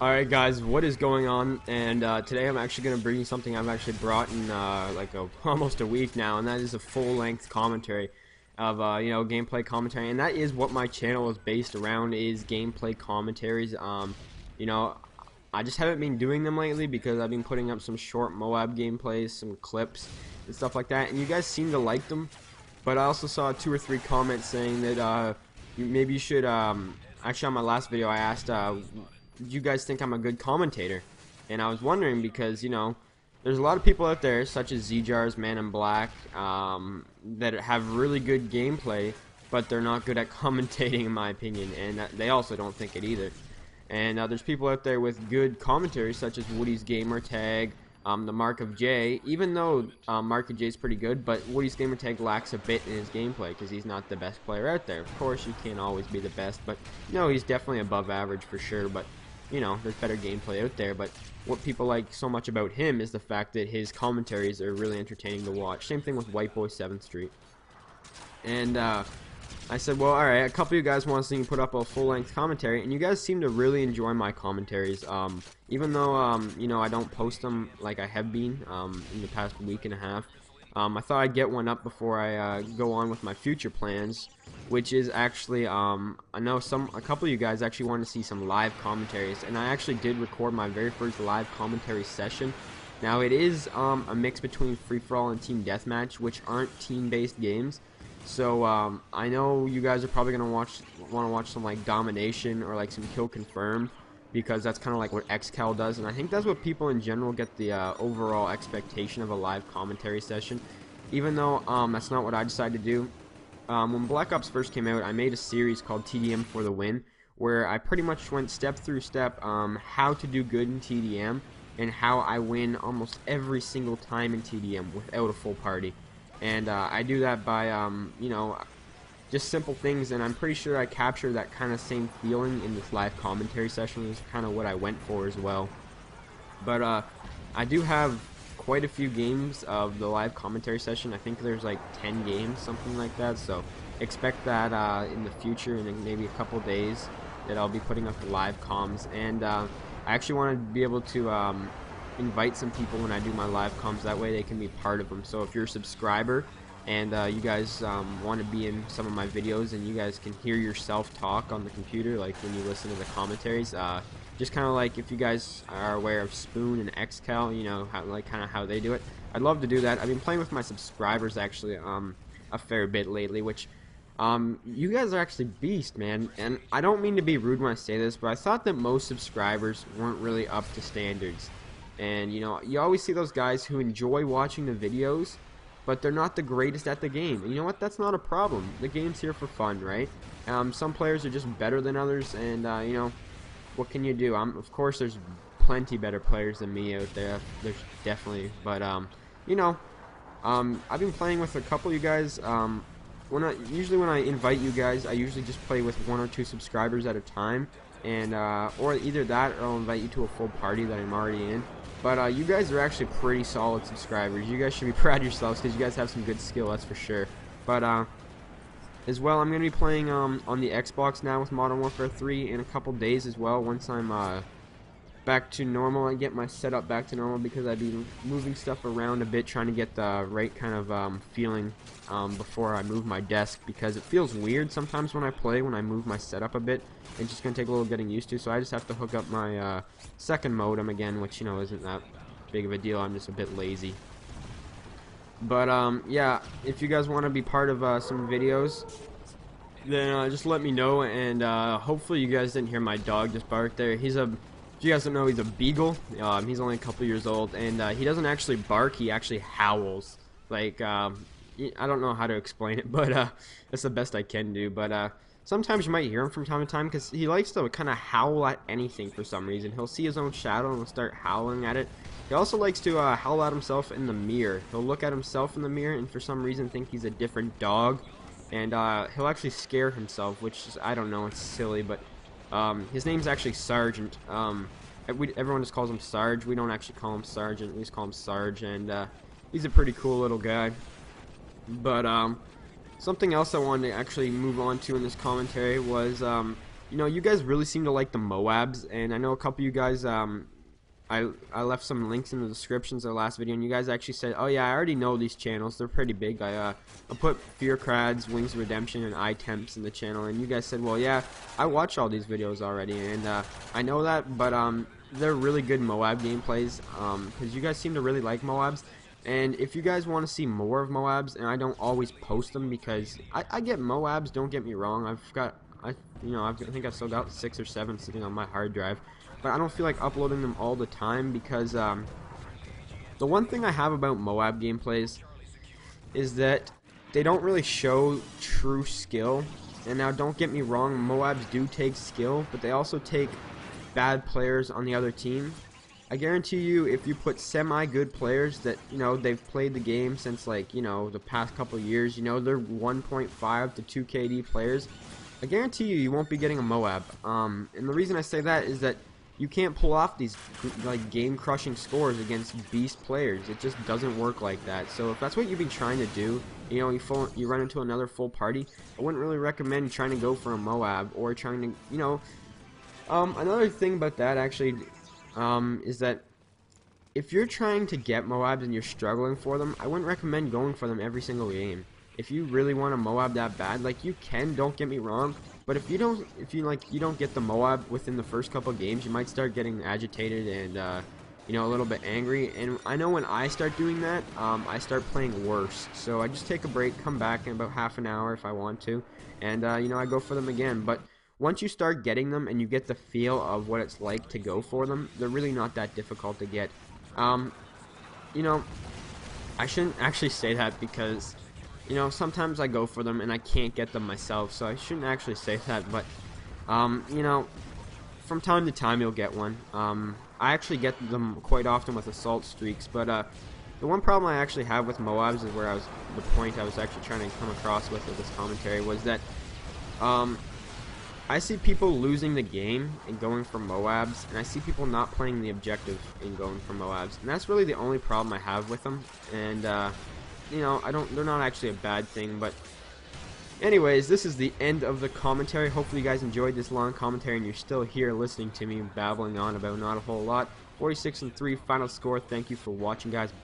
Alright guys, what is going on? And today I'm actually going to bring you something I've actually brought in almost a week now, and that is a full-length commentary of gameplay commentary, and that is what my channel is based around, is gameplay commentaries. You know, I just haven't been doing them lately because I've been putting up some short MOAB gameplays, some clips and stuff like that, and you guys seem to like them. But I also saw 2 or 3 comments saying that maybe you should actually on my last video I asked do you guys think I'm a good commentator? And I was wondering because, you know, there's a lot of people out there, such as ZJars, Man in Black, that have really good gameplay, but they're not good at commentating, in my opinion, and they also don't think it either. And there's people out there with good commentary, such as Woody's Gamertag, the Mark of J, even though Mark of J is pretty good, but Woody's Gamertag lacks a bit in his gameplay because he's not the best player out there. Of course, you can't always be the best, but, you know, he's definitely above average for sure, but you know, there's better gameplay out there. But what people like so much about him is the fact that his commentaries are really entertaining to watch. Same thing with White Boy 7th Street. And I said, well, alright, a couple of you guys want to see me put up a full-length commentary, and you guys seem to really enjoy my commentaries. Even though, you know, I don't post them like I have been in the past week and a half. I thought I'd get one up before I go on with my future plans, which is actually, I know a couple of you guys actually want to see some live commentaries, and I actually did record my very first live commentary session. Now it is a mix between free-for-all and team deathmatch, which aren't team-based games. So I know you guys are probably gonna want to watch some like domination or like some kill confirmed, because that's kind of like what XCal does, and I think that's what people in general get the overall expectation of a live commentary session, even though that's not what I decided to do. When Black Ops first came out, I made a series called TDM for the Win, where I pretty much went step through step how to do good in TDM, and how I win almost every single time in TDM without a full party. And I do that by, you know, just simple things, and I'm pretty sure I captured that kind of same feeling in this live commentary session. Is kind of what I went for as well. But I do have quite a few games of the live commentary session. I think there's like 10 games, something like that, so expect that in the future, in maybe a couple days, that I'll be putting up the live comms. And I actually want to be able to invite some people when I do my live comms, that way they can be part of them. So if you're a subscriber and you guys want to be in some of my videos, and you guys can hear yourself talk on the computer, like when you listen to the commentaries, just kind of like if you guys are aware of Spoon and XCal, you know, kind of how they do it. I'd love to do that. I've been playing with my subscribers actually a fair bit lately, which you guys are actually beast, man. And I don't mean to be rude when I say this, but I thought that most subscribers weren't really up to standards. And you know, you always see those guys who enjoy watching the videos, but they're not the greatest at the game. And you know what? That's not a problem. The game's here for fun, right? Some players are just better than others, and you know, what can you do? Of course, there's plenty better players than me out there. There's definitely, but you know, I've been playing with a couple of you guys. Usually when I invite you guys, I usually just play with 1 or 2 subscribers at a time, and or either that, or I'll invite you to a full party that I'm already in. But you guys are actually pretty solid subscribers. You guys should be proud of yourselves, because you guys have some good skill, that's for sure. But as well, I'm going to be playing on the Xbox now with Modern Warfare 3 in a couple days as well, once I'm back to normal. I get my setup back to normal, because I've been moving stuff around a bit, trying to get the right kind of feeling before I move my desk, because it feels weird sometimes when I move my setup a bit. It's just going to take a little getting used to, so I just have to hook up my second modem again, which, you know, isn't that big of a deal. I'm just a bit lazy. But yeah, if you guys want to be part of some videos, then just let me know. And hopefully you guys didn't hear my dog just bark there. If you guys don't know, he's a beagle. He's only a couple years old, and he doesn't actually bark, he actually howls. Like, I don't know how to explain it, but that's the best I can do. But sometimes you might hear him from time to time, because he likes to kind of howl at anything for some reason. He'll see his own shadow and he'll start howling at it. He also likes to howl at himself in the mirror. He'll look at himself in the mirror and for some reason think he's a different dog. And he'll actually scare himself, which is, I don't know, it's silly, but his name's actually Sergeant. Everyone just calls him Sarge. We don't actually call him Sergeant, we just call him Sarge, and he's a pretty cool little guy. But something else I wanted to actually move on to in this commentary was you know, you guys really seem to like the MOABs, and I know a couple of you guys, I left some links in the descriptions of the last video, and you guys actually said, oh yeah, I already know these channels, they're pretty big. I put Fear Crads, Wings of Redemption, and iTemps in the channel, and you guys said, well yeah, I watch all these videos already, and I know that, but they're really good MOAB gameplays, because you guys seem to really like MOABs. And if you guys want to see more of MOABs, and I don't always post them because I get MOABs, don't get me wrong, I think I've still got 6 or 7 sitting on my hard drive, but I don't feel like uploading them all the time because the one thing I have about MOAB gameplays is that they don't really show true skill. And now don't get me wrong, MOABs do take skill, but they also take bad players on the other team. I guarantee you, if you put semi-good players that, you know, they've played the game since, like, you know, the past couple years, you know, they're 1.5 to 2 KD players, I guarantee you, you won't be getting a MOAB. And the reason I say that is that you can't pull off these, like, game-crushing scores against beast players. It just doesn't work like that. So if that's what you've been trying to do, you know, you run into another full party, I wouldn't really recommend trying to go for a MOAB or trying to, you know, another thing about that, actually, is that if you're trying to get MOABs and you're struggling for them, I wouldn't recommend going for them every single game. If you really want a MOAB that bad, like, you can, don't get me wrong, but if you don't get the MOAB within the first couple games, you might start getting agitated and you know, a little bit angry. And I know when I start doing that, I start playing worse. So I just take a break, come back in about half an hour if I want to, and you know, I go for them again. But once you start getting them and you get the feel of what it's like to go for them, they're really not that difficult to get. You know, I shouldn't actually say that because, you know, sometimes I go for them and I can't get them myself, so I shouldn't actually say that, but, you know, from time to time you'll get one. I actually get them quite often with assault streaks, but, the one problem I actually have with MOABs is where the point I was actually trying to come across with this commentary was that, I see people losing the game and going for MOABs, and I see people not playing the objective and going for MOABs, and that's really the only problem I have with them. And you know, they're not actually a bad thing, but anyways, this is the end of the commentary. Hopefully you guys enjoyed this long commentary and you're still here listening to me babbling on about not a whole lot. 46-3 final score. Thank you for watching, guys.